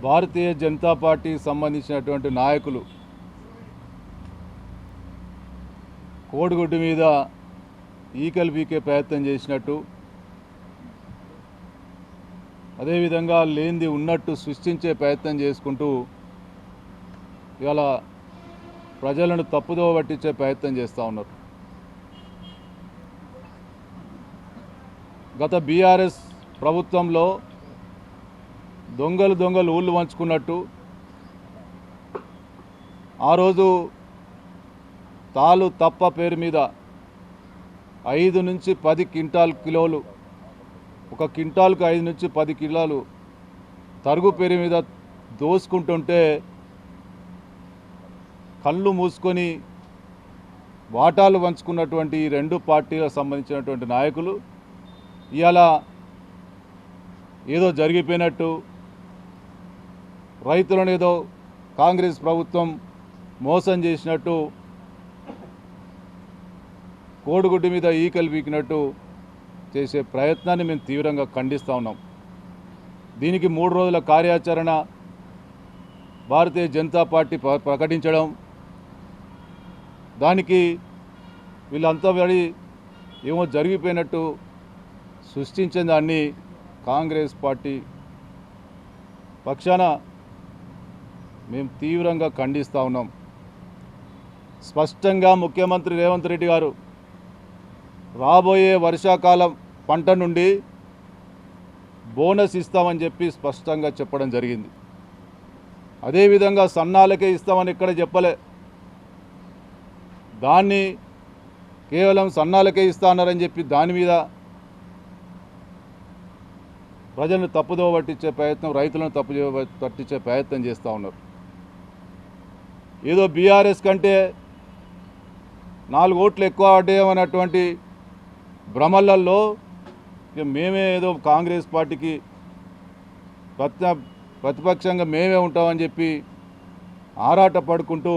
భారతీయ జనతా పార్టీకి సంబంధించినటువంటి నాయకులు కోడిగుడ్డు మీద ఈకలు పీకే ప్రయత్నం చేసినట్టు, అదేవిధంగా లేనిది ఉన్నట్టు సృష్టించే ప్రయత్నం చేసుకుంటూ ఇవాళ ప్రజలను తప్పుదోవ పట్టించే ప్రయత్నం చేస్తూ ఉన్నారు. గత బీఆర్ఎస్ ప్రభుత్వంలో దొంగలు ఊళ్ళు పంచుకున్నట్టు ఆ రోజు తాలు తప్ప పేరు మీద 5 నుంచి 10 క్వింటాల్ కిలోలు, ఒక క్వింటాల్కు 5 నుంచి 10 కిలోలు తరుగు పేరు మీద దోసుకుంటుంటే కళ్ళు మూసుకొని వాటాలు పంచుకున్నటువంటి ఈ రెండు పార్టీలకు సంబంధించినటువంటి నాయకులు ఇవాళ ఏదో జరిగిపోయినట్టు, రైతులను ఏదో కాంగ్రెస్ ప్రభుత్వం మోసం చేసినట్టు, కోడిగుడ్డు మీద ఈకలు పీకినట్టు చేసే ప్రయత్నాన్ని మేము తీవ్రంగా ఖండిస్తూ ఉన్నాం. దీనికి 3 రోజుల కార్యాచరణ భారతీయ జనతా పార్టీ ప్రకటించడం, దానికి వీళ్ళంతా పడి ఏమో జరిగిపోయినట్టు సృష్టించిన దాన్ని కాంగ్రెస్ పార్టీ పక్షాన మేము తీవ్రంగా ఖండిస్తూ ఉన్నాం. స్పష్టంగా ముఖ్యమంత్రి రేవంత్ రెడ్డి గారు రాబోయే వర్షాకాలం పంట నుండి బోనస్ ఇస్తామని చెప్పి స్పష్టంగా చెప్పడం జరిగింది. అదేవిధంగా సన్నాలకే ఇస్తామని ఇక్కడ చెప్పలే, దాన్ని కేవలం సన్నాలకే ఇస్తానని చెప్పి దాని మీద ప్రజలను తప్పుదోవ పట్టించే ప్రయత్నం, రైతులను తప్పుదోవ పట్టించే ప్రయత్నం చేస్తూ ఉన్నారు. ఏదో బీఆర్ఎస్ కంటే 4 ఓట్లు ఎక్కువ పడ్డాయన్నటువంటి భ్రమలలో మేమే ఏదో కాంగ్రెస్ పార్టీకి ప్రతిపక్షంగా మేమే ఉంటామని చెప్పి ఆరాట పడుకుంటూ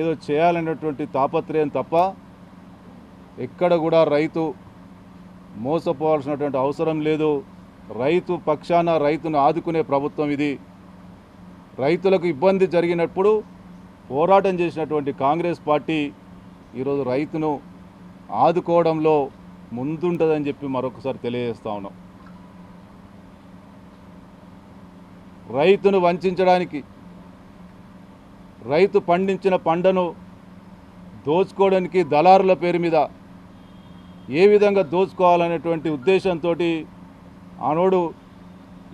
ఏదో చేయాలనేటువంటి తాపత్రయం తప్ప ఎక్కడ కూడా రైతు మోసపోవాల్సినటువంటి అవసరం లేదు. రైతు పక్షాన రైతును ఆదుకునే ప్రభుత్వం ఇది. రైతులకు ఇబ్బంది జరిగినప్పుడు పోరాటం చేసినటువంటి కాంగ్రెస్ పార్టీ ఈరోజు రైతును ఆదుకోవడంలో ముందుంటుందని చెప్పి మరొకసారి తెలియజేస్తా ఉన్నాం. రైతును వంచడానికి, రైతు పండించిన పంటను దోచుకోవడానికి దళారుల పేరు మీద ఏ విధంగా దోచుకోవాలనేటువంటి ఉద్దేశంతో ఆనోడు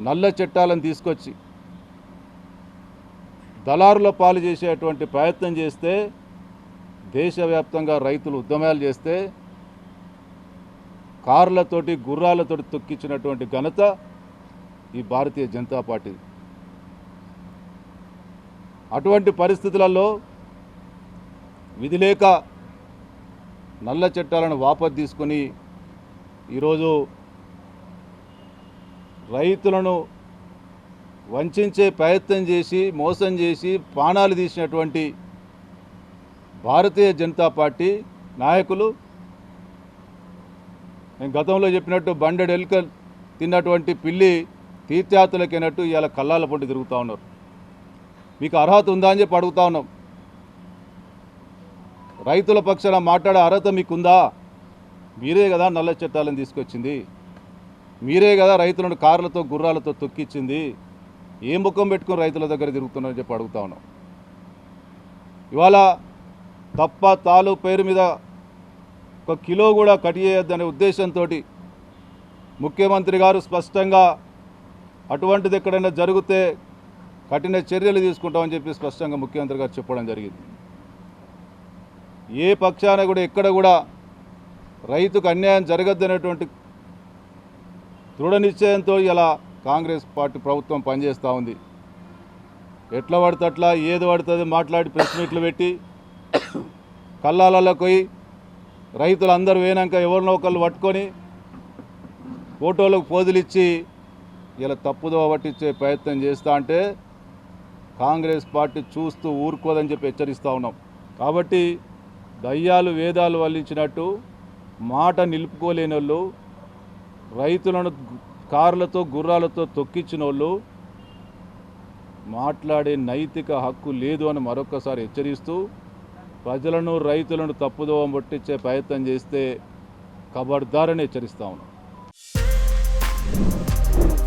నల్ల చట్టాలను తీసుకొచ్చి దళారుల పాలు చేసేటువంటి ప్రయత్నం చేస్తే, దేశవ్యాప్తంగా రైతులు ఉద్యమాలు చేస్తే కార్లతోటి గుర్రాలతోటి తొక్కించినటువంటి ఘనత ఈ భారతీయ జనతా పార్టీ. అటువంటి పరిస్థితులలో విధి లేక నల్ల చట్టాలను వాపసు తీసుకొని ఈరోజు రైతులను వంచే ప్రయత్నం చేసి మోసం చేసి ప్రాణాలు తీసినటువంటి భారతీయ జనతా పార్టీ నాయకులు, నేను గతంలో చెప్పినట్టు బండెడు ఎలుకలు తిన్నటువంటి పిల్లి తీర్థయాత్రలకైనట్టు ఇవాళ కల్లాల పొంటి తిరుగుతూ ఉన్నారు. మీకు అర్హత ఉందా అని చెప్పి అడుగుతా ఉన్నాం. రైతుల పక్షాన మాట్లాడే అర్హత మీకుందా? మీరే కదా నల్ల చట్టాలను తీసుకొచ్చింది, మీరే కదా రైతులను కార్లతో గుర్రాలతో తొక్కిచ్చింది. ఏ ముఖం పెట్టుకుని రైతుల దగ్గర తిరుగుతున్నారని చెప్పి అడుగుతా ఉన్నాం. ఇవాళ తప్ప తాలు పేరు మీద 1 కిలో కూడా కట్ చేయొద్దనే ఉద్దేశంతో ముఖ్యమంత్రి గారు స్పష్టంగా అటువంటిది ఎక్కడైనా జరిగితే కఠిన చర్యలు తీసుకుంటామని చెప్పి స్పష్టంగా ముఖ్యమంత్రి గారు చెప్పడం జరిగింది. ఏ పక్షాన కూడా ఎక్కడ కూడా రైతుకు అన్యాయం జరగద్దనేటువంటి దృఢ నిశ్చయంతో ఇలా కాంగ్రెస్ పార్టీ ప్రభుత్వం పనిచేస్తూ ఉంది. ఎట్లా పడితే అట్లా ఏది పడుతుంది మాట్లాడి ప్రెస్ మీట్లు పెట్టి కల్లాలలో పోయి రైతులందరూ పోయినాక ఎవరినో ఒకళ్ళు పట్టుకొని ఫోటోలకు పోజులు ఇచ్చి ఇలా తప్పుదోవ పట్టించే ప్రయత్నం చేస్తూ అంటే కాంగ్రెస్ పార్టీ చూస్తూ ఊరుకోదని చెప్పి హెచ్చరిస్తూ ఉన్నాం. కాబట్టి దయ్యాలు వేదాలు వల్లించినట్టు మాట నిలుపుకోలేని వాళ్ళు, రైతులను కార్లతో గుర్రాలతో తొక్కించిన వాళ్ళు మాట్లాడే నైతిక హక్కు లేదు అని మరొకసారి హెచ్చరిస్తూ ప్రజలను రైతులను తప్పుదోవ పట్టించే ప్రయత్నం చేస్తే ఖబర్దారని హెచ్చరిస్తా ఉన్నాం.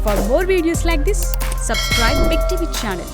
For more videos like this, subscribe Big TV channel.